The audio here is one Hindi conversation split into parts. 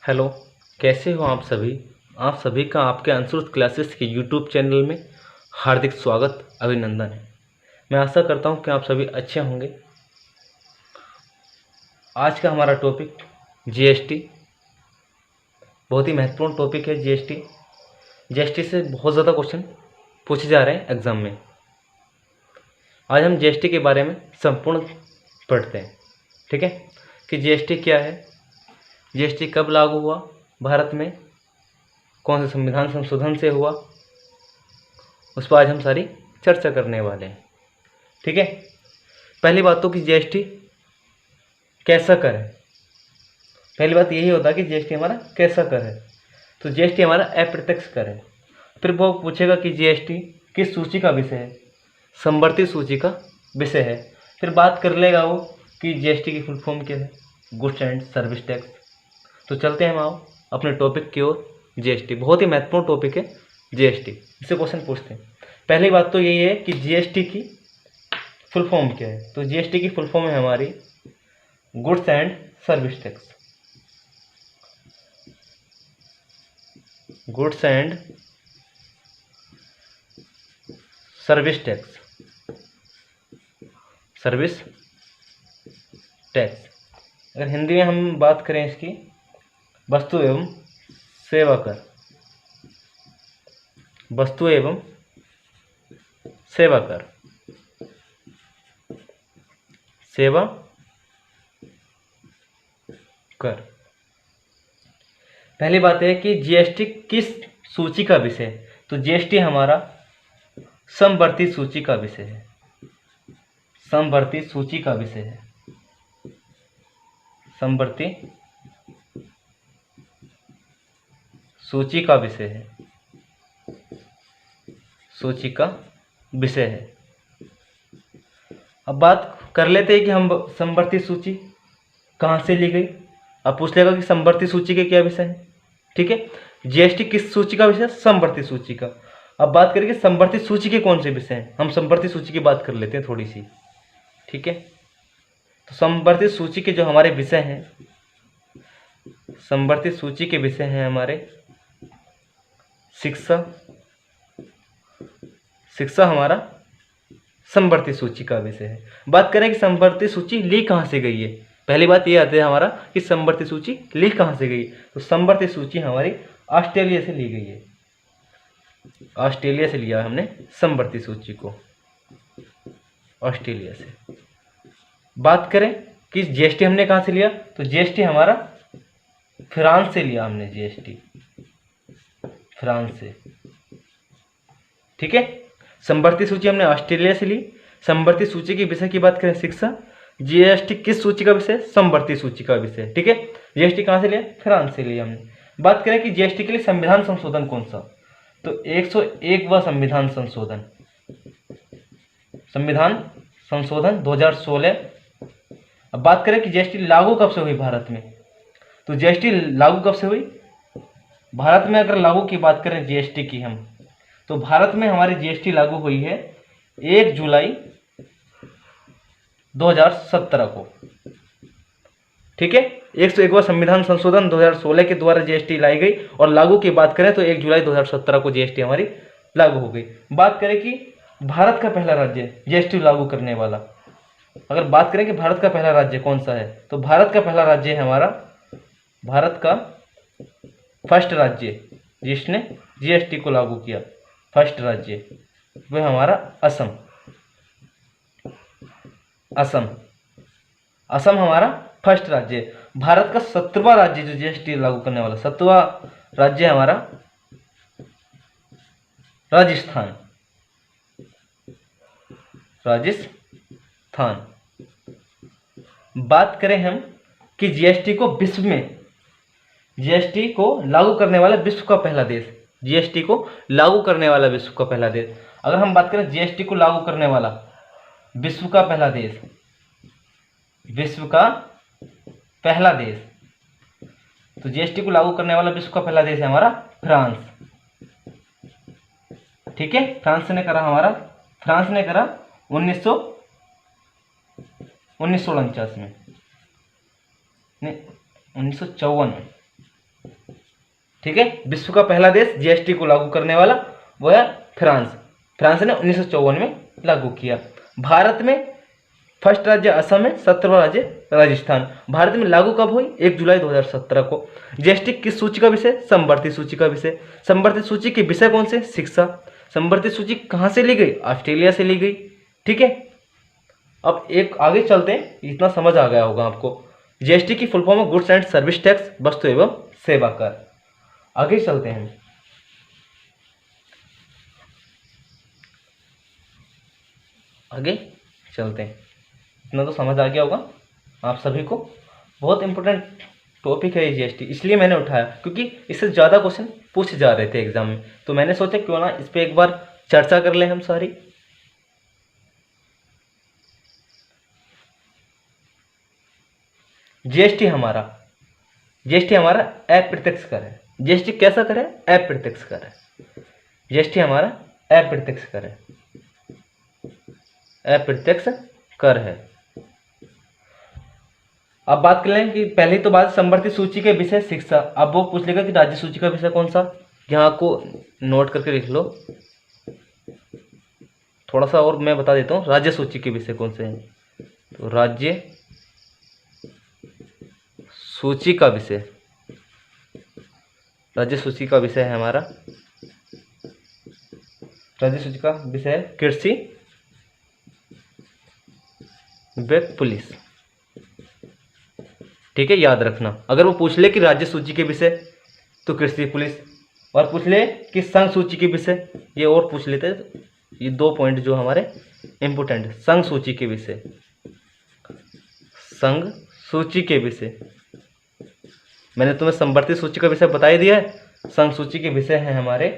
हेलो, कैसे हो आप सभी। आप सभी का आपके अंशुरुत क्लासेस के यूट्यूब चैनल में हार्दिक स्वागत, अभिनंदन है। मैं आशा करता हूं कि आप सभी अच्छे होंगे। आज का हमारा टॉपिक जीएसटी, बहुत ही महत्वपूर्ण टॉपिक है। जीएसटी से बहुत ज़्यादा क्वेश्चन पूछे जा रहे हैं एग्जाम में। आज हम जीएसटी के बारे में संपूर्ण पढ़ते हैं, ठीक है, कि जीएसटी क्या है, जीएसटी कब लागू हुआ भारत में, कौन से संविधान संशोधन से हुआ, उस पर आज हम सारी चर्चा करने वाले हैं, ठीक है। पहली बात तो कि जीएसटी कैसा कर है। पहली बात यही होता है कि जीएसटी हमारा कैसा कर है। तो जीएसटी हमारा अप्रत्यक्ष कर है। फिर वो पूछेगा कि जीएसटी किस सूची का विषय है, समवर्ती सूची का विषय है। फिर बात कर लेगा वो कि जीएसटी की फुल फॉर्म क्या है, गुड्स एंड सर्विस टैक्स। तो चलते हैं हम आओ अपने टॉपिक की ओर। जीएसटी बहुत ही महत्वपूर्ण टॉपिक है। जीएसटी इससे क्वेश्चन पूछते हैं। पहली बात तो यही है कि जीएसटी की फुल फॉर्म क्या है। तो जीएसटी की फुल फॉर्म है हमारी goods and service tax. Goods and service tax, service tax. अगर हिंदी में हम बात करें इसकी, वस्तु एवं सेवा कर, वस्तु एवं सेवा कर, सेवा कर। पहली बात है कि जीएसटी किस सूची का विषय है। तो जीएसटी हमारा समवर्ती सूची का विषय है, समवर्ती सूची का विषय है, समवर्ती सूची का विषय है, सूची का विषय है। अब बात कर लेते हैं कि हम समवर्ती सूची कहाँ से ली गई। अब पूछ लेगा कि समवर्ती सूची के क्या विषय है, ठीक है। जीएसटी किस सूची का विषय है, समवर्ती सूची का। अब बात करेंगे समवर्ती सूची के कौन से विषय हैं। हम समवर्ती सूची की बात कर लेते हैं थोड़ी सी, ठीक है। तो समवर्ती सूची के जो हमारे विषय हैं, समवर्ती सूची के विषय हैं हमारे शिक्षा, शिक्षा हमारा समवर्ती सूची का विषय है। बात करें कि समवर्ती सूची ली कहाँ से गई है। पहली बात ये आती है हमारा कि समवर्ती सूची ली कहाँ से गई। तो समवर्ती सूची हमारी ऑस्ट्रेलिया से ली गई है, ऑस्ट्रेलिया से लिया हमने समवर्ती सूची को, ऑस्ट्रेलिया से। बात करें कि जीएसटी हमने कहाँ से लिया, तो जीएसटी हमारा फ्रांस से लिया हमने, जीएसटी फ्रांस से, ठीक है। समवर्ती सूची हमने ऑस्ट्रेलिया से ली। समवर्ती सूची के विषय की बात करें शिक्षा, जीएसटी किस सूची का विषय, समवर्ती सूची का विषय, ठीक है। जीएसटी कहाँ से लिया, फ्रांस से लिया हमने। बात करें कि जीएसटी के लिए संविधान संशोधन कौन सा, तो 101वां संविधान संशोधन, संविधान संशोधन 2016। अब बात करें कि जीएसटी लागू कब से हुई भारत में, तो जीएसटी लागू कब से हुई भारत में। अगर लागू की बात करें जीएसटी की हम, तो भारत में हमारी जीएसटी लागू हुई है 1 जुलाई 2017 को, ठीक है। 101वां संविधान संशोधन 2016 के द्वारा जीएसटी लाई गई, और लागू की बात करें तो 1 जुलाई 2017 को जीएसटी हमारी लागू हो गई। बात करें कि भारत का पहला राज्य जीएसटी लागू करने वाला, अगर बात करें कि भारत का पहला राज्य कौन सा है, तो भारत का पहला राज्य है हमारा, भारत का फर्स्ट राज्य जिसने जीएसटी को लागू किया, फर्स्ट राज्य वह हमारा असम, असम, असम हमारा फर्स्ट राज्य। भारत का 7वां राज्य जो जीएसटी लागू करने वाला, 7वां राज्य हमारा राजस्थान, राजस्थान। बात करें हम कि जीएसटी को विश्व में, जीएसटी को लागू करने वाला विश्व का पहला देश, जीएसटी को लागू करने वाला विश्व का पहला देश। अगर हम बात करें जीएसटी को लागू करने वाला विश्व का पहला देश, विश्व का पहला देश, तो जीएसटी को लागू करने वाला विश्व का पहला देश है हमारा फ्रांस, ठीक है। फ्रांस ने करा हमारा, फ्रांस ने करा 1949 में, नहीं 1954 में, ठीक है। विश्व का पहला देश जीएसटी को लागू करने वाला वो है फ्रांस। फ्रांस ने 1954 में लागू किया। भारत में फर्स्ट राज्य असम है, 17वां राज्य राजस्थान। भारत में लागू कब हुई? 1 जुलाई 2017 को। जीएसटी किस सूची का विषय? समवर्ती सूची का विषय। समवर्ती सूची के विषय कौन से? शिक्षा। समवर्ती सूची कहाँ से ली गई? ऑस्ट्रेलिया से ली गई। ठीक है, अब एक आगे चलते हैं, इतना समझ आ गया होगा आपको। जीएसटी की फुल फॉर्म है गुड्स एंड सर्विस टैक्स, वस्तु एवं सेवा कर। आगे चलते हैं, आगे चलते हैं। इतना तो समझ आ गया होगा आप सभी को। बहुत इंपॉर्टेंट टॉपिक है ये जीएसटी, इसलिए मैंने उठाया क्योंकि इससे ज़्यादा क्वेश्चन पूछे जा रहे थे एग्जाम में, तो मैंने सोचा क्यों ना इस पर एक बार चर्चा कर लें हम सारी। जीएसटी हमारा अप्रत्यक्ष कर है। जीएसटी कैसा कर है? अप्रत्यक्ष कर है। जीएसटी हमारा अप्रत्यक्ष कर है, अप्रत्यक्ष कर है। अब बात कर लें कि पहली तो बात समवर्ती सूची के विषय शिक्षा। अब वो पूछ लेगा कि राज्य सूची का विषय कौन सा, यहाँ को नोट करके लिख लो। थोड़ा सा और मैं बता देता हूँ राज्य सूची के विषय कौन से हैं। तो राज्य सूची का विषय, राज्य सूची का विषय है हमारा, राज्य सूची का विषय है कृषि व पुलिस। ठीक है, याद रखना। अगर वो पूछ ले कि राज्य सूची के विषय तो कृषि पुलिस, और पूछ ले कि संघ सूची के विषय, ये और पूछ लेते। ये 2 पॉइंट जो हमारे इंपोर्टेंट है। संघ सूची के विषय, संघ सूची के विषय, मैंने तुम्हें समवर्ती सूची का विषय बता ही दिया है। संघ सूची के विषय हैं हमारे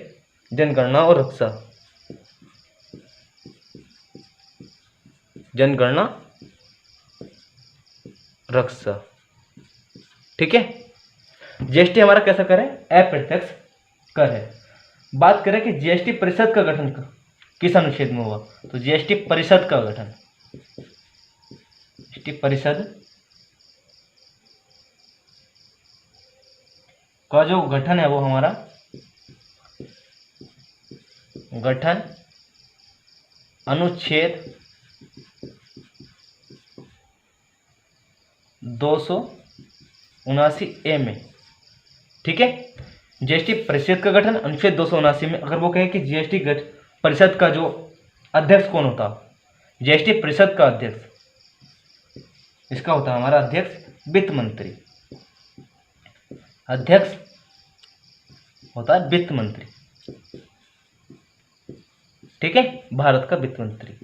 जनगणना और रक्षा, जनगणना रक्षा। ठीक है, जीएसटी हमारा कैसा कर है? अप्रत्यक्ष कर है। बात करें कि जीएसटी परिषद का गठन किस अनुच्छेद में हुआ, तो जीएसटी परिषद का गठन, जीएसटी परिषद का जो गठन है वो हमारा गठन अनुच्छेद 279A में। ठीक है, जीएसटी परिषद का गठन अनुच्छेद 279 में। अगर वो कहे कि जीएसटी परिषद का जो अध्यक्ष कौन होता, जीएसटी परिषद का अध्यक्ष, इसका होता है हमारा अध्यक्ष वित्त मंत्री। अध्यक्ष होता है वित्त मंत्री। ठीक है, भारत का वित्त मंत्री।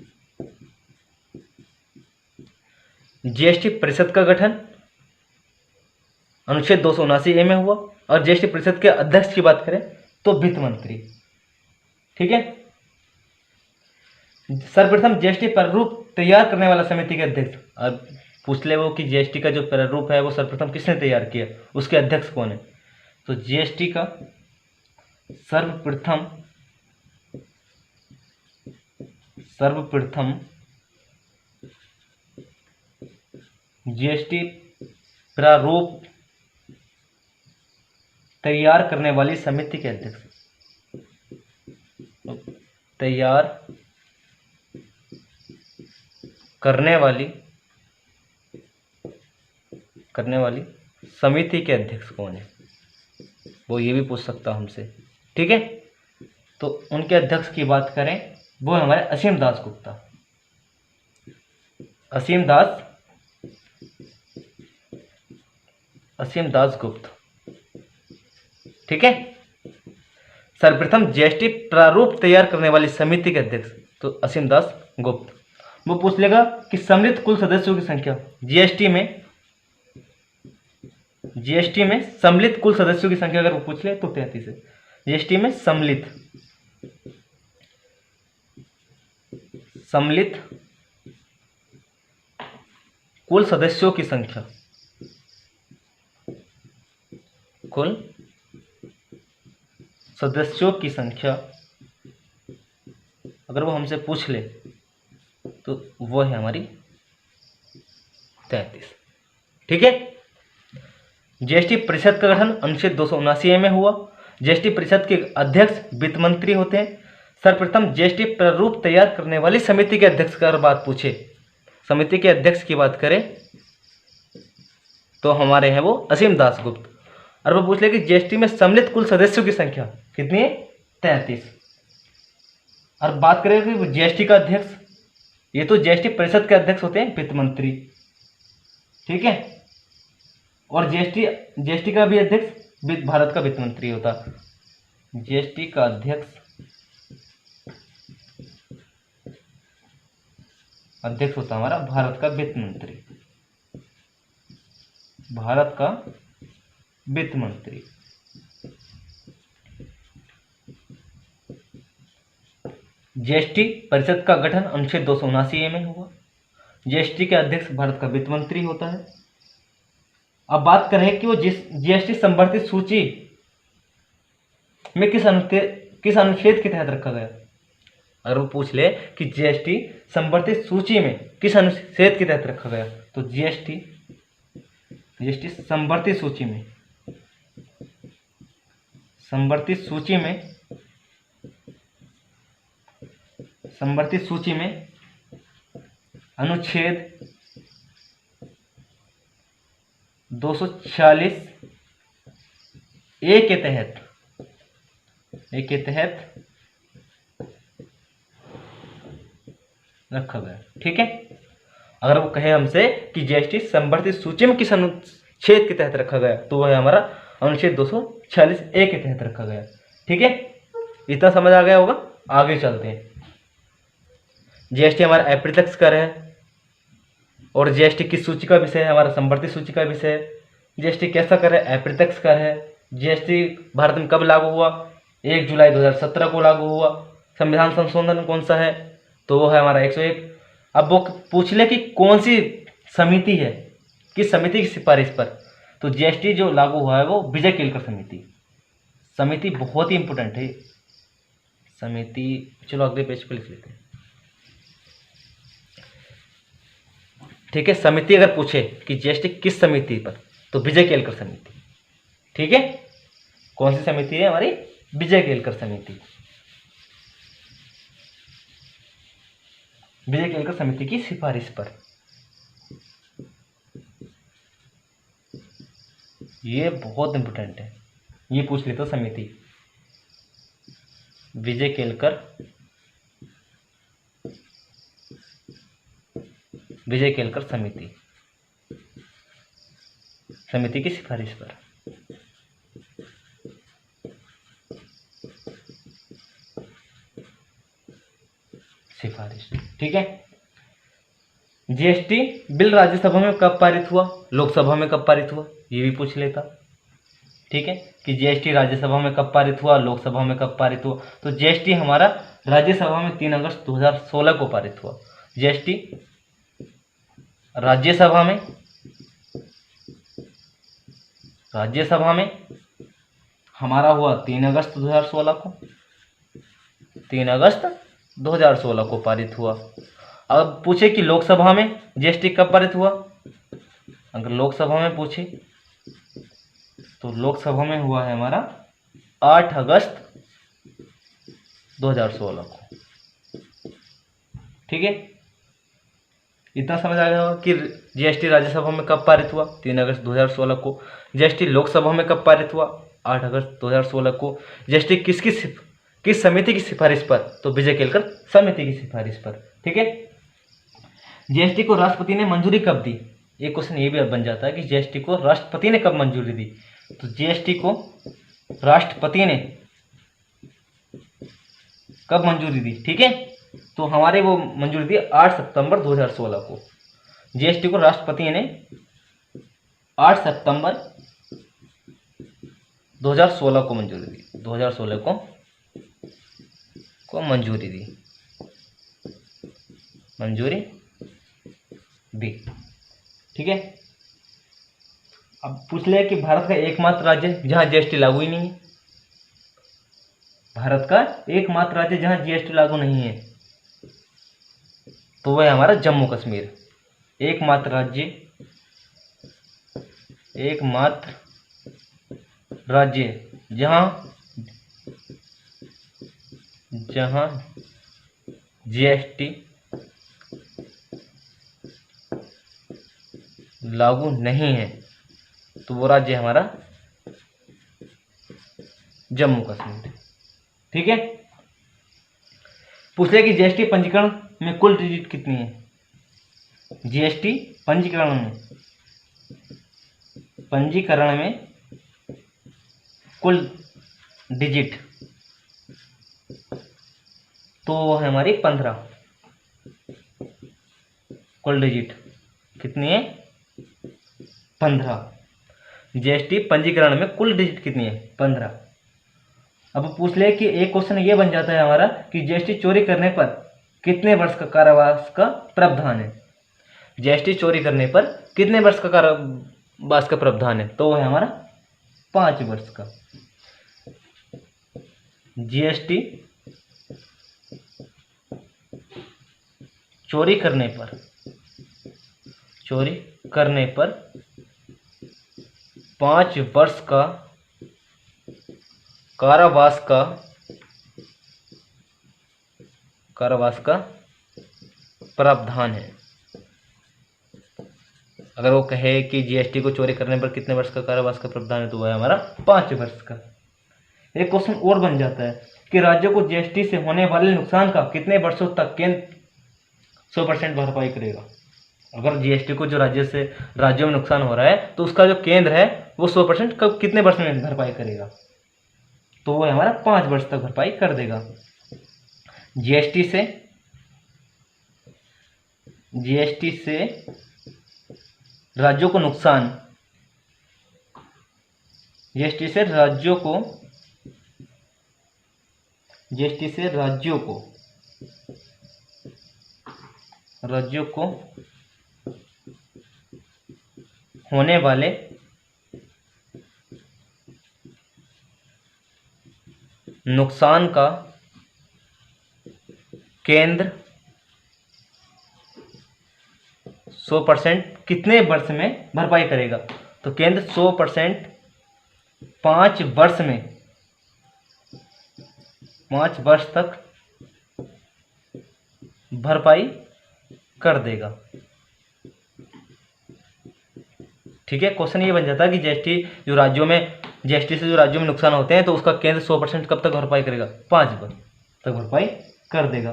जीएसटी परिषद का गठन अनुच्छेद 279A में हुआ, और जीएसटी परिषद के अध्यक्ष की बात करें तो वित्त मंत्री। ठीक है, सर्वप्रथम जीएसटी प्रारूप तैयार करने वाला समिति के अध्यक्ष। अब पूछ ले वो कि जीएसटी का जो प्रारूप है वो सर्वप्रथम किसने तैयार किया, उसके अध्यक्ष कौन है, तो जीएसटी का सर्वप्रथम जीएसटी प्रारूप तैयार करने वाली समिति के अध्यक्ष, तैयार करने वाली समिति के अध्यक्ष कौन है, वो ये भी पूछ सकता हमसे। ठीक है, तो उनके अध्यक्ष की बात करें वो हमारे असीम दास गुप्ता, असीम दास गुप्ता। ठीक है, सर्वप्रथम जीएसटी प्रारूप तैयार करने वाली समिति के अध्यक्ष तो असीम दास गुप्त। वो पूछ लेगा कि सम्मिलित कुल सदस्यों की संख्या, जीएसटी में सम्मिलित कुल सदस्यों की संख्या अगर वो पूछ ले तो 33 है। जीएसटी में सम्मिलित कुल सदस्यों की संख्या, कुल सदस्यों की संख्या अगर वो हमसे पूछ ले तो वो है हमारी 33। ठीक है, जीएसटी परिषद का गठन अनुच्छेद 279 में हुआ। जीएसटी परिषद के अध्यक्ष वित्त मंत्री होते हैं। सर्वप्रथम जीएसटी प्रारूप तैयार करने वाली समिति के अध्यक्ष का अगर बात पूछे, समिति के अध्यक्ष की बात करें तो हमारे हैं वो असीम दासगुप्त। और वो पूछ ले कि जीएसटी में सम्मिलित कुल सदस्यों की संख्या कितनी है? 33। और बात करें कि जीएसटी का अध्यक्ष, ये तो जीएसटी परिषद के अध्यक्ष होते हैं वित्त मंत्री, ठीक है। और जीएसटी का भी अध्यक्ष भारत का वित्त मंत्री होता। जीएसटी का अध्यक्ष होता हमारा भारत का वित्त मंत्री, भारत का वित्त मंत्री। जीएसटी परिषद का गठन अनुच्छेद 279 में हुआ। जीएसटी के अध्यक्ष भारत का वित्त मंत्री होता है। अब बात करें कि वो जीएसटी संवर्धित सूची में किस अनुच्छेद के तहत रखा गया। अगर वो पूछ ले कि जीएसटी संवर्धित सूची में किस अनुच्छेद के तहत रखा गया, तो जीएसटी संवर्धित सूची में अनुच्छेद 246 ए के तहत रखा गया, ठीक है। अगर वो कहे हमसे कि जीएसटी संवर्धित सूची में किस अनुच्छेद के तहत रखा गया, तो वह हमारा अनुच्छेद 246 ए के तहत रखा गया, ठीक है। इतना समझ आ गया होगा। आगे चलते हैं। जीएसटी हमारा अप्रत्यक्ष कर है, और जीएसटी किस सूची का विषय है? हमारा संवर्धित सूची का विषय है। जीएसटी कैसा कर है? अप्रत्यक्ष कर है। जीएसटी भारत में कब लागू हुआ? 1 जुलाई 2017 को लागू हुआ। संविधान संशोधन कौन सा है? तो वो है हमारा 101। अब वो पूछ ले कि कौन सी समिति है, किस समिति की सिफारिश पर, तो जीएसटी जो लागू हुआ है वो विजय केलकर समिति बहुत ही इंपॉर्टेंट है समिति। चलो अगले पेज पे लिख लेते हैं, ठीक है। समिति अगर पूछे कि जीएसटी किस समिति पर, तो विजय केलकर समिति, ठीक है। कौन सी समिति है? हमारी विजय केलकर समिति। विजय केलकर समिति की सिफारिश पर। ये बहुत इंपॉर्टेंट है, ये पूछ लेते समिति विजय केलकर समिति की सिफारिश पर। ठीक है। जीएसटी बिल राज्यसभा में कब पारित हुआ, लोकसभा में कब पारित हुआ, ये भी पूछ लेता, ठीक है, कि जीएसटी राज्यसभा में कब पारित हुआ, लोकसभा में कब पारित हुआ। तो जीएसटी हमारा राज्यसभा में 3 अगस्त 2016 को पारित हुआ। जीएसटी राज्यसभा में हमारा हुआ 3 अगस्त 2016 को, 3 अगस्त 2016 को पारित हुआ। अब पूछे कि लोकसभा में जीएसटी कब पारित हुआ, अगर लोकसभा में पूछे तो लोकसभा में हुआ है हमारा 8 अगस्त 2016 को, ठीक है। इतना समझ आ गया होगा कि जीएसटी राज्यसभा में कब पारित हुआ, 3 अगस्त 2016 को। जीएसटी लोकसभा में कब पारित हुआ, 8 अगस्त 2016 को। जीएसटी किस समिति की सिफारिश पर, तो विजय केलकर समिति की सिफारिश पर, ठीक है। जीएसटी को राष्ट्रपति ने मंजूरी कब दी, एक क्वेश्चन ये भी बन जाता है कि जीएसटी को राष्ट्रपति ने कब मंजूरी दी। तो जीएसटी को राष्ट्रपति ने कब मंजूरी दी, ठीक है। तो हमारे वो मंजूरी दी 8 सितंबर 2016 को। जीएसटी को राष्ट्रपति ने 8 सितंबर 2016 को मंजूरी दी, 2016 को मंजूरी दी, ठीक है। अब पूछ ले कि भारत का एकमात्र राज्य जहां जीएसटी लागू ही नहीं है, भारत का एकमात्र राज्य जहां जीएसटी लागू नहीं है, तो वह है हमारा जम्मू कश्मीर। एकमात्र राज्य जहां जीएसटी लागू नहीं है तो वो राज्य हमारा जम्मू कश्मीर। ठीक है। पूछ रहे कि जीएसटी पंजीकरण में कुल डिजिट कितनी है। जीएसटी पंजीकरण में कुल डिजिट तो वो है हमारी 15। कुल डिजिट कितनी है 15। जीएसटी पंजीकरण में कुल डिजिट कितनी है 15। अब पूछ ले कि एक क्वेश्चन ये बन जाता है हमारा कि जीएसटी चोरी करने पर कितने वर्ष का कारावास का प्रावधान है। जीएसटी चोरी करने पर कितने वर्ष का कारावास का प्रावधान है तो वो है हमारा 5 वर्ष का। जीएसटी चोरी करने पर 5 वर्ष का कारावास का प्रावधान है। अगर वो कहे कि जीएसटी को चोरी करने पर कितने वर्ष का कारावास का प्रावधान है तो वह है हमारा 5 वर्ष का। एक क्वेश्चन और बन जाता है कि राज्यों को जीएसटी से होने वाले नुकसान का कितने वर्षों तक केंद्र 100% भरपाई करेगा। अगर जीएसटी को जो राज्यों में नुकसान हो रहा है तो उसका जो केंद्र है वो 100% कब कितने वर्ष में भरपाई करेगा तो वो हमारा 5 वर्ष तक भरपाई कर देगा। जीएसटी से राज्यों को नुकसान जीएसटी से राज्यों को होने वाले नुकसान का केंद्र 100% कितने वर्ष में भरपाई करेगा तो केंद्र 100% 5 वर्ष तक भरपाई कर देगा। ठीक है। क्वेश्चन ये बन जाता है कि जीएसटी से जो राज्यों में नुकसान होते हैं तो उसका केंद्र 100% कब तक भरपाई करेगा 5 वर्ष तक भरपाई कर देगा।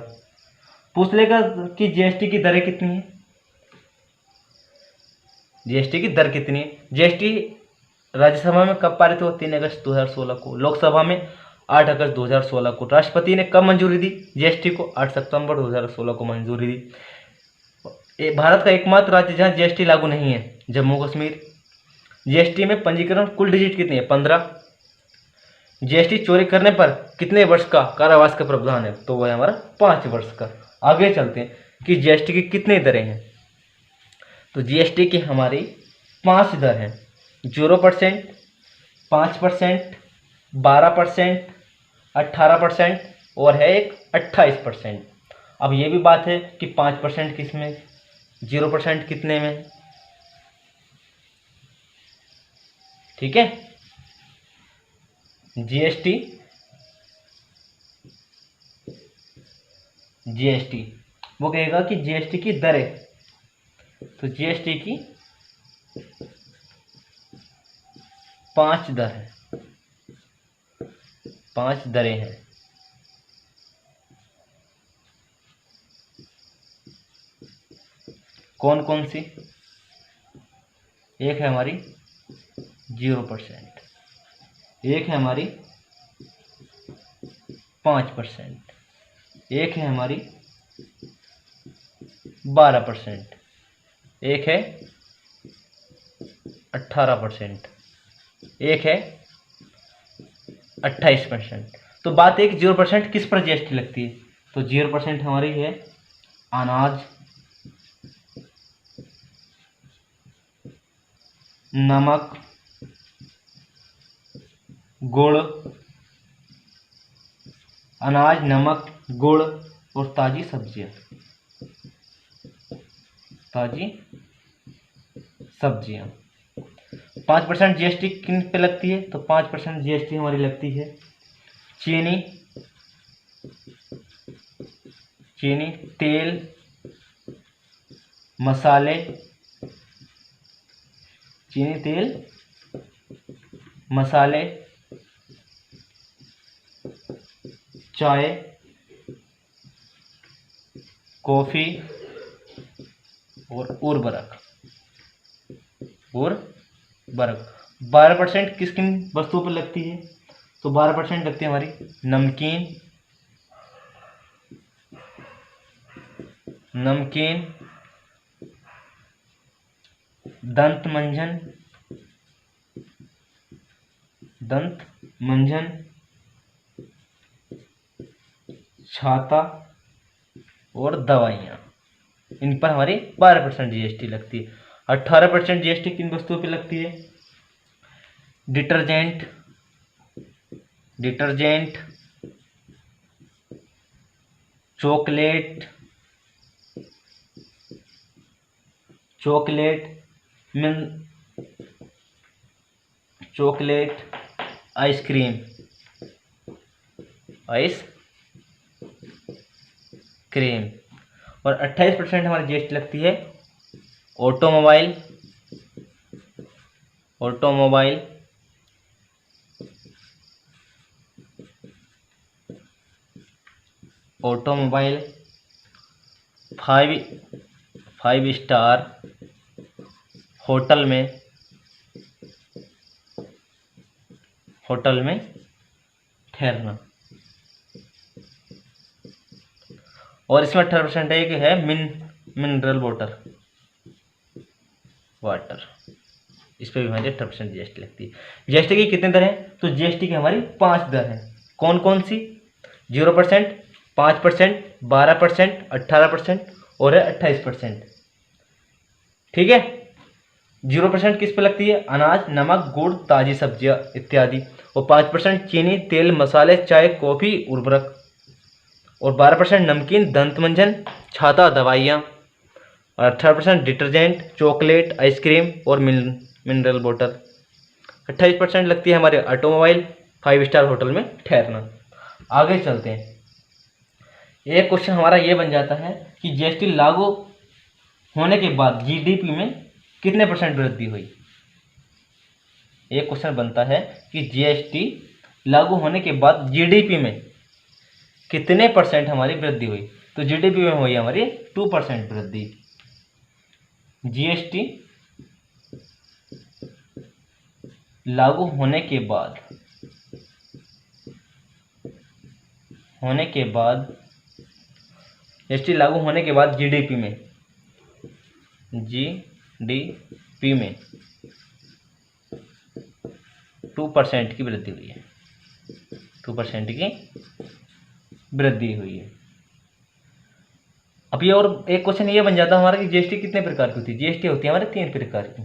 पूछ लेगा कि जीएसटी की दरें कितनी है। जीएसटी की दर कितनी है। जीएसटी राज्यसभा में कब पारित हुआ 3 अगस्त 2016 को। लोकसभा में 8 अगस्त 2016 को। राष्ट्रपति ने कब मंजूरी दी जीएसटी को 8 सितंबर 2016 को मंजूरी दी। भारत का एकमात्र राज्य जहां जीएसटी लागू नहीं है जम्मू कश्मीर। जीएसटी में पंजीकरण कुल डिजिट कितनी है 15। जीएसटी चोरी करने पर कितने वर्ष का कारावास का प्रावधान है तो वह है हमारा 5 वर्ष का। आगे चलते हैं कि जीएसटी की कितनी दरें हैं। तो जीएसटी की हमारी 5 दर हैं 0%, 5%, 12%, 18% और है एक 28%। अब ये भी बात है कि 5% किस में 0% कितने में। ठीक है। जीएसटी वो कहेगा कि जीएसटी की दरें तो जीएसटी की 5 दर है 5 दरें हैं। कौन कौन सी। एक है हमारी 0%, एक है हमारी 5%, एक है हमारी 12%, एक है 18%, एक है 28%। तो बात है कि 0% किस पर जीएसटी लगती है तो 0% हमारी है अनाज, नमक, गुड़, अनाज, नमक, गुड़ और ताज़ी सब्जियां। 5% जीएसटी किन पे लगती है? तो 5% जीएसटी हमारी लगती है चीनी, तेल, मसाले, चीनी, तेल, मसाले, चाय, कॉफी और उर्वरक। 12% किस किन वस्तुओं पर लगती है? तो 12% लगती है हमारी नमकीन, दंत मंजन, छाता और दवाइयाँ। इन पर हमारी 12% जीएसटी लगती है। 18% जीएसटी किन वस्तुओं पे लगती है? डिटर्जेंट, चॉकलेट, आइसक्रीम, और 28% हमारी जीएसटी लगती है ऑटोमोबाइल, फाइव स्टार होटल में ठहरना। और इसमें 18% एक है मिनरल वाटर। इस पर भी हमारी 18% जीएसटी लगती है। जीएसटी की कितनी दर है? तो जीएसटी की हमारी 5 दर है। कौन कौन सी? 0%, 5%, 12%, 18% और 28%। ठीक है। 0% किस पे लगती है? अनाज, नमक, गुड़, ताजी सब्जियां इत्यादि। और 5% चीनी, तेल, मसाले, चाय, कॉफी, उर्वरक। और 12% नमकीन, दंतमंजन, छाता, दवाइयाँ। और 18% डिटर्जेंट, चॉकलेट, आइसक्रीम और मिनरल वाटर। 28% लगती है हमारे ऑटोमोबाइल, 5 स्टार होटल में ठहरना। आगे चलते हैं। एक क्वेश्चन हमारा ये बन जाता है कि जीएसटी लागू होने के बाद जीडीपी में कितने % वृद्धि हुई? एक क्वेश्चन बनता है कि जीएसटी लागू होने के बाद जीडीपी में कितने % हमारी वृद्धि हुई? तो जीडीपी में हुई हमारी 2% वृद्धि। जीएसटी लागू होने के बाद जीएसटी लागू होने के बाद जीडीपी में 2% की वृद्धि हुई है। 2% की वृद्धि हुई है। अब ये और एक क्वेश्चन ये बन जाता है हमारा कि जीएसटी कितने प्रकार की होती है? जीएसटी होती है हमारे 3 प्रकार की।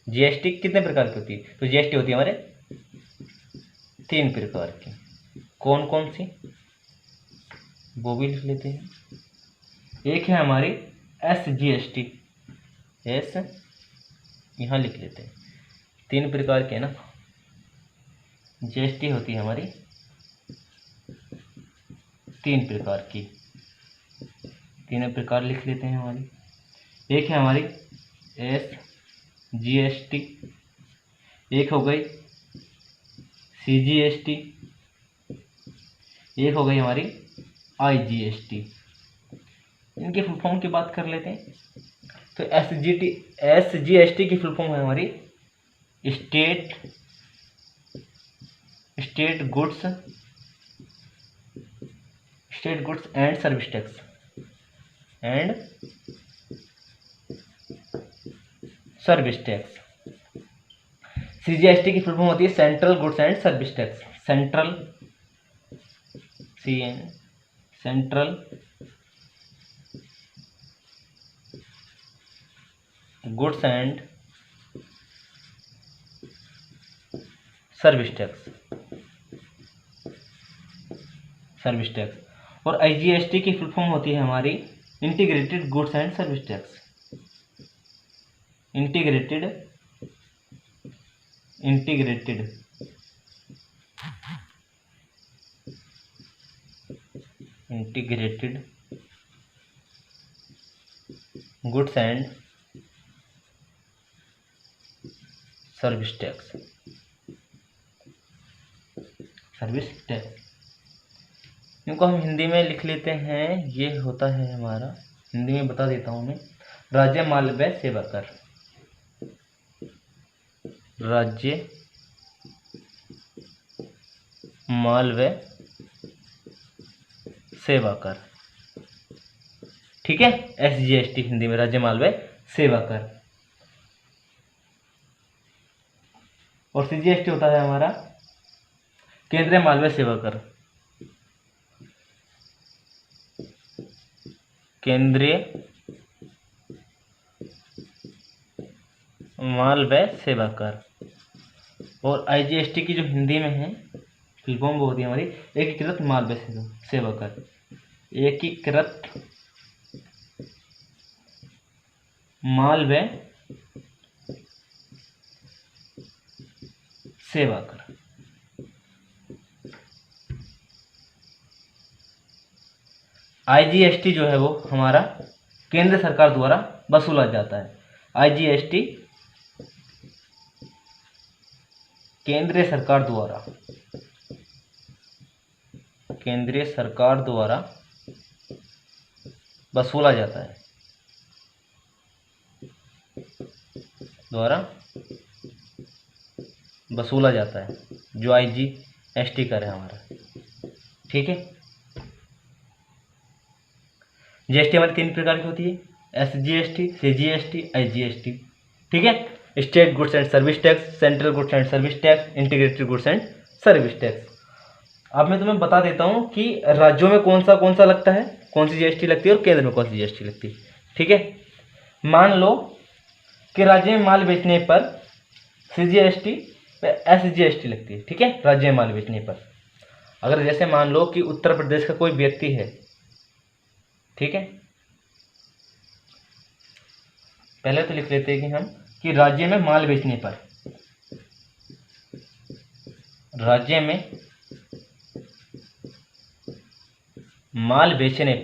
जीएसटी कितने प्रकार की होती है? तो जीएसटी होती है हमारे 3 प्रकार की। कौन कौन सी? वो भी लिख लेते हैं। एक है हमारी एसजीएसटी, यहाँ लिख लेते हैं। 3 प्रकार के ना जीएसटी होती है हमारी 3 प्रकार की। 3 प्रकार लिख लेते हैं हमारी। एक है हमारी एसजीएसटी, एक हो गई सीजीएसटी, एक हो गई हमारी आईजीएसटी। इनकी फुल फॉर्म की बात कर लेते हैं। तो एसजीएसटी की फुल फॉर्म है हमारी state goods and service tax CGST की फुल फॉर्म होती है central goods and service tax. Central goods and service tax. और आईजीएसटी की फुल फॉर्म होती है हमारी integrated goods and service tax. Integrated integrated goods and service tax. इनको हम हिंदी में लिख लेते हैं। ये होता है हमारा, हिंदी में बता देता हूँ मैं, राज्य माल व सेवा कर। राज्य माल व सेवा कर, ठीक है। SGST हिंदी में राज्य माल व सेवा कर। और CGST होता है हमारा केंद्रीय माल व सेवा कर। केंद्रीय माल व सेवा कर। और IGST की जो हिंदी में है फुल फॉर्म वो होती है हमारी एकीकृत माल व सेवा कर। एकीकृत माल व सेवा कर। IGST जो है वो हमारा केंद्र सरकार द्वारा वसूला जाता है। IGST केंद्रीय सरकार द्वारा वसूला जाता है, जो IGST कर है हमारा, ठीक है। GST हमारी 3 प्रकार की होती है, SGST, CGST, IGST, ठीक है। State goods and service tax, central goods and service tax, integrated goods and service tax. अब मैं तुम्हें बता देता हूँ कि राज्यों में कौन सा लगता है, कौन सी GST लगती है और केंद्र में कौन सी GST लगती है, ठीक है। मान लो कि राज्य में माल बेचने पर CGST SGST लगती है, ठीक है। राज्य में माल बेचने पर अगर जैसे मान लो कि उत्तर प्रदेश का कोई व्यक्ति है, ठीक है। पहले तो लिख लेते हैं कि हम कि राज्य में माल बेचने पर, राज्य में माल बेचने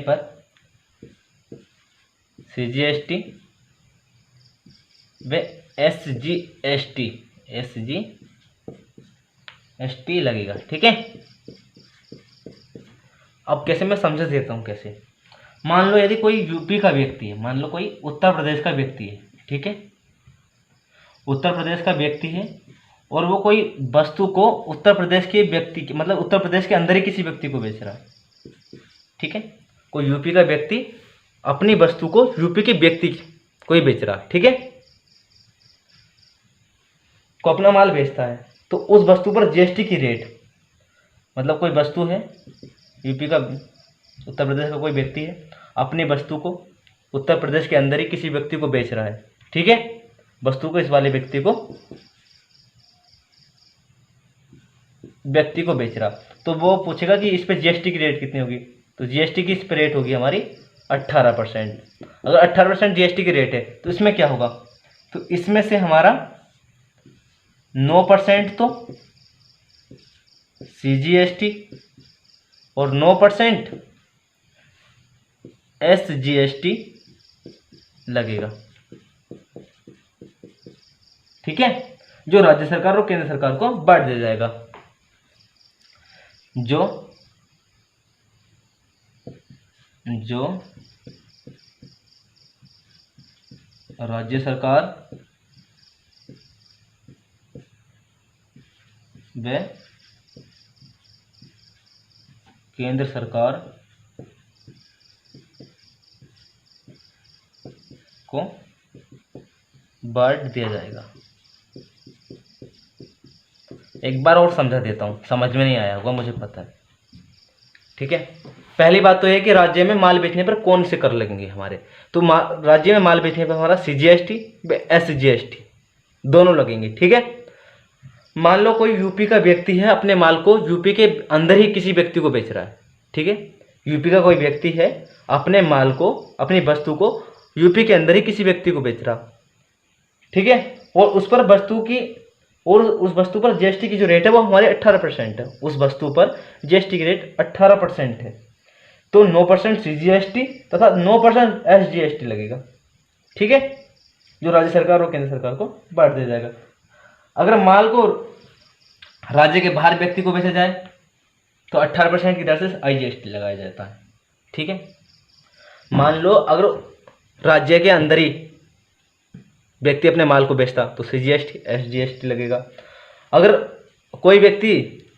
पर CGST व SGST लगेगा, ठीक है। अब कैसे मैं समझा देता हूँ कैसे। मान लो यदि कोई यूपी का व्यक्ति है, मान लो कोई उत्तर प्रदेश का व्यक्ति है, ठीक है। उत्तर प्रदेश का व्यक्ति है और वो कोई वस्तु को उत्तर प्रदेश के व्यक्ति की, मतलब उत्तर प्रदेश के अंदर ही किसी व्यक्ति को बेच रहा है, ठीक है। कोई यूपी का व्यक्ति अपनी वस्तु को यूपी के व्यक्ति को ही बेच रहा है, ठीक है, को अपना माल बेचता है, तो उस वस्तु पर GST की रेट, मतलब कोई वस्तु है, यूपी का उत्तर प्रदेश का कोई व्यक्ति है, अपनी वस्तु को उत्तर प्रदेश के अंदर ही किसी व्यक्ति को बेच रहा है, ठीक है। वस्तु को इस वाले व्यक्ति को बेच रहा, तो वो पूछेगा कि इस पे GST की रेट कितनी होगी, तो GST की इस पे रेट होगी हमारी 18%। अगर 18% GST की रेट है तो इसमें क्या होगा, तो इसमें से हमारा 9% तो CGST और 9% SGST लगेगा, ठीक है, जो राज्य सरकार और केंद्र सरकार को बांट दिया जाएगा। जो राज्य सरकार व केंद्र सरकार को बांट दिया जाएगा। एक बार और समझा देता हूँ, समझ में नहीं आया होगा मुझे पता है, ठीक है। पहली बात तो यह कि राज्य में माल बेचने पर कौन से कर लगेंगे हमारे, तो राज्य में माल बेचने पर हमारा CGST व SGST दोनों लगेंगे, ठीक है। मान लो कोई यूपी का व्यक्ति है, अपने माल को यूपी के अंदर ही किसी व्यक्ति को बेच रहा है, ठीक है। यूपी का कोई व्यक्ति है, अपने माल को, अपनी वस्तु को यूपी के अंदर ही किसी व्यक्ति को बेच रहा, ठीक है, और उस पर वस्तु की और उस वस्तु पर जीएसटी की जो रेट है वो हमारे 18% है। उस वस्तु पर जीएसटी की रेट 18% है, तो 9% सीजीएसटी तथा 9% एसजीएसटी लगेगा, ठीक है, जो राज्य सरकार और केंद्र सरकार को बांट दिया जाएगा। अगर माल को राज्य के बाहर व्यक्ति को बेचा जाए तो 18% की दर से आईजीएसटी लगाया जाता है, ठीक है। मान लो अगर राज्य के अंदर ही व्यक्ति अपने माल को बेचता तो सीजीएसटी एसजीएसटी लगेगा। अगर कोई व्यक्ति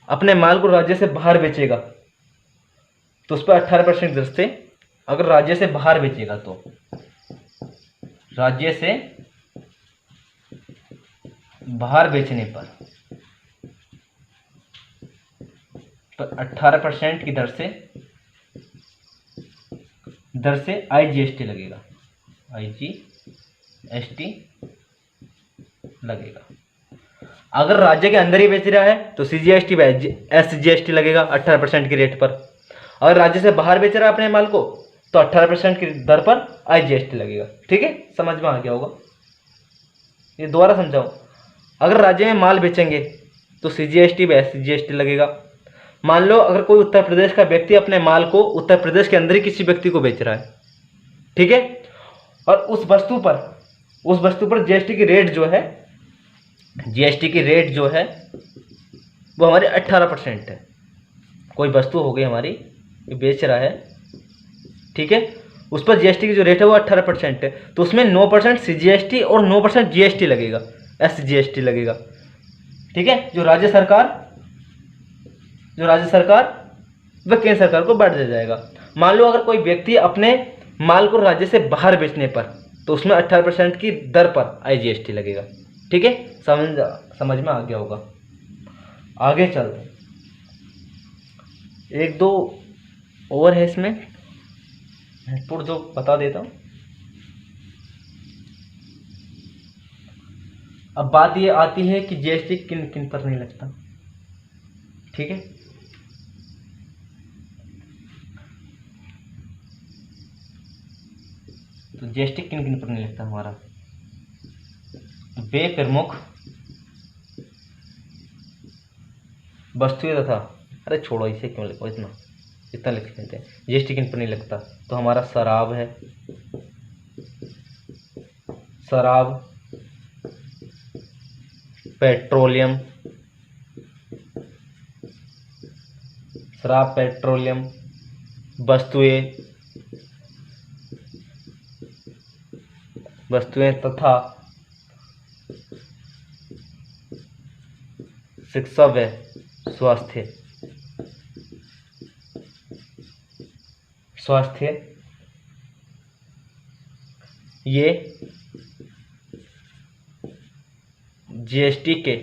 अपने माल को राज्य से बाहर बेचेगा तो उस पर 18% दर से, अगर राज्य से बाहर बेचेगा तो राज्य से बाहर बेचने पर 18% की दर से आईजीएसटी लगेगा, आईजीएसटी लगेगा। अगर राज्य के अंदर ही बेच रहा है तो सीजीएसटी एसजीएसटी लगेगा 18% की रेट पर। अगर राज्य से बाहर बेच रहा है अपने माल को तो 18% की दर पर आईजीएसटी लगेगा, ठीक है, समझ में आ गया होगा। ये दोबारा समझाओ, अगर राज्य में माल बेचेंगे तो सीजीएसटी व एसजीएसटी लगेगा। मान लो अगर कोई उत्तर प्रदेश का व्यक्ति अपने माल को उत्तर प्रदेश के अंदर ही किसी व्यक्ति को बेच रहा है, ठीक है, और उस वस्तु पर जीएसटी की रेट जो है, जीएसटी की रेट जो है वो हमारी 18% है। कोई वस्तु हो गई हमारी, बेच रहा है, ठीक है, उस पर जीएसटी की जो रेट है वो 18% है, तो उसमें 9% सीजीएसटी और 9% जीएसटी लगेगा, एसजीएसटी लगेगा, ठीक है, जो राज्य सरकार व केंद्र सरकार को बांट दिया जाएगा। मान लो अगर कोई व्यक्ति अपने माल को राज्य से बाहर बेचने पर तो उसमें 18% की दर पर आईजीएसटी लगेगा, ठीक है, समझ में आ गया होगा। आगे चलते, एक दो और है इसमें महत्वपूर्ण जो बता देता हूँ। अब बात ये आती है कि जीएसटी किन किन पर नहीं लगता, ठीक है। तो जीएसटी किन किन पर नहीं लगता हमारा, वे प्रमुख वस्तुएं तथा, अरे छोड़ो इसे क्यों लिखो, इतना लिख लेते हैं। जीएसटी किन पर नहीं लगता, तो हमारा शराब है, शराब, पेट्रोलियम, शराब, पेट्रोलियम वस्तुएं तथा शिक्षा व स्वास्थ्य, ये जीएसटी के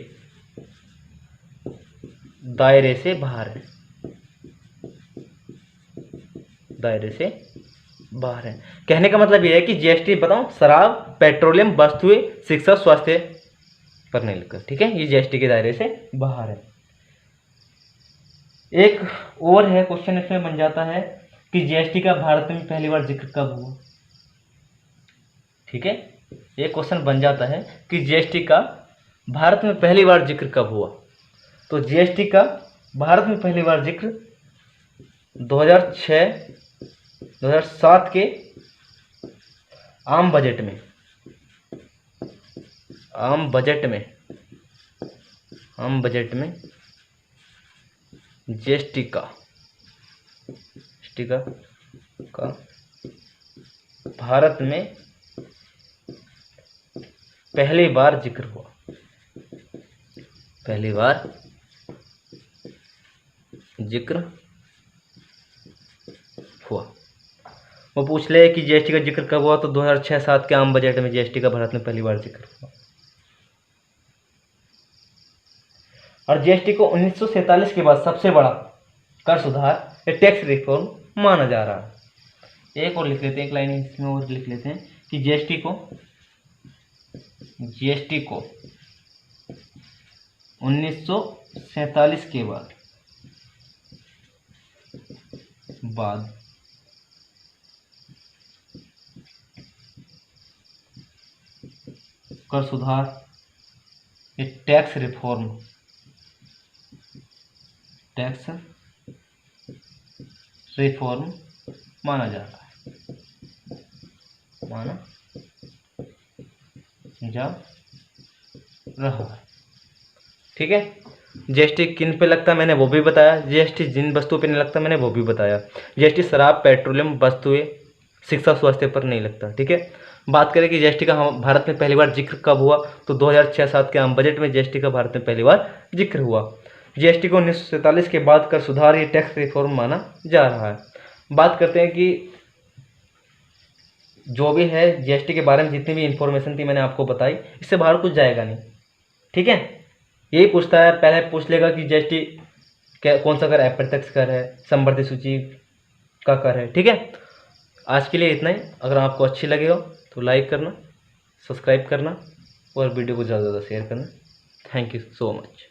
दायरे से बाहर है, कहने का मतलब यह है कि जीएसटी बताऊं, शराब, पेट्रोलियम वस्तुएं, शिक्षा, स्वास्थ्य पर नहीं लगता, ठीक है, ये जीएसटी के दायरे से बाहर है। एक और है क्वेश्चन इसमें बन जाता है कि जीएसटी का भारत में पहली बार जिक्र कब हुआ, ठीक है, एक क्वेश्चन बन जाता है कि जीएसटी का भारत में पहली बार जिक्र कब हुआ। तो जीएसटी का भारत में पहली बार जिक्र 2006-2007 के आम बजट में जीएसटी का भारत में पहली बार जिक्र हुआ, वो पूछ ले कि जीएसटी का जिक्र कब हुआ, तो 2006-07 के आम बजट में जीएसटी का भारत में पहली बार जिक्र हुआ। और जीएसटी को 1947 के बाद सबसे बड़ा कर सुधार या टैक्स रिफॉर्म माना जा रहा है। एक और लिख लेते हैं, एक लाइन इसमें और लिख लेते हैं कि जीएसटी को 1947 के बाद कर सुधार, ये टैक्स रिफॉर्म, टैक्स रिफॉर्म माना जा रहा है, माना जा रहा है। ठीक है। जीएसटी किन पे लगता है मैंने वो भी बताया, जीएसटी जिन वस्तुओं पे नहीं लगता मैंने वो भी बताया। जीएसटी शराब, पेट्रोलियम वस्तुएं, शिक्षा, स्वास्थ्य पर नहीं लगता। ठीक है। बात करें कि जीएसटी का हम भारत में पहली बार जिक्र कब हुआ, तो 2006-07 के आम बजट में जीएसटी का भारत में पहली बार जिक्र हुआ। जीएसटी को 1947 के बाद कर सुधार, ये टैक्स रिफॉर्म माना जा रहा है। बात करते हैं कि जो भी है जीएसटी के बारे में जितनी भी इंफॉर्मेशन थी मैंने आपको बताई, इससे बाहर कुछ जाएगा नहीं। ठीक है। यही पूछता है, पहले पूछ लेगा कि जीएसटी क्या, कौन सा कर, अप्रत्यक्ष कर है, संवर्धित सूची का कर है। ठीक है। आज के लिए इतना ही। अगर आपको अच्छी लगे हो तो लाइक करना, सब्सक्राइब करना और वीडियो को ज़्यादा से ज़्यादा शेयर करना। Thank you so much.